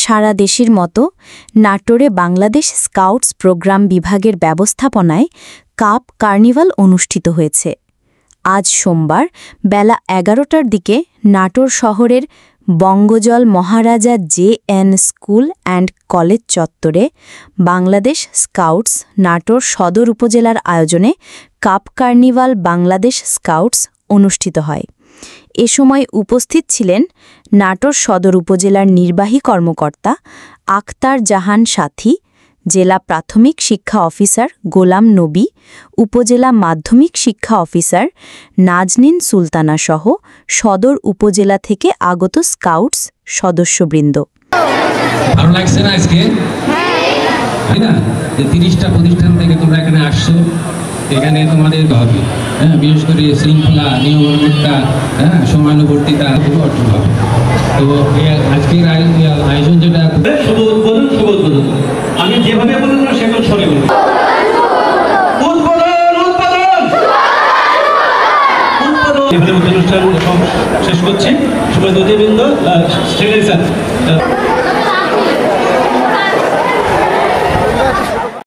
সারা দেশের মতো নাটোরে বাংলাদেশ স্কাউটস প্রোগ্রাম বিভাগের ব্যবস্থাপনায় কাপ কার্নিভাল অনুষ্ঠিত হয়েছে। আজ সোমবার বেলা ১১টার দিকে নাটোর শহরের বঙ্গজল মহারাজা জে.এন. স্কুল অ্যান্ড কলেজ চত্বরে বাংলাদেশ স্কাউটস নাটোর সদর উপজেলার আয়োজনে কাপ কার্নিভাল বাংলাদেশ স্কাউটস অনুষ্ঠিত হয়। এ সময় উপস্থিত ছিলেন নাটোর সদর উপজেলার নির্বাহী কর্মকর্তা আখতার জাহান সাথী, জেলা প্রাথমিক শিক্ষা অফিসার গোলাম নবী, উপজেলা মাধ্যমিক শিক্ষা অফিসার নাজনীন সুলতানা সহ সদর উপজেলা থেকে আগত স্কাউটস সদস্যবৃন্দ। ভালো লাগছে না আজকে? তাই না, যে ৩০টা প্রতিষ্ঠান থেকে তোমরা এখানে আসছো, এখানে তোমাদের হবে বিশেষ করে শৃঙ্খলা, নিয়মতা, সমানুবর্তিতা অর্জন হবে। তো আজকের আয়োজন যেটা শুভ উদ্বোধন আমি যেভাবে বলুন না সেগুলো সরে বলুন। অনুষ্ঠান শেষ করছি। সবাই অতিবৃন্দ,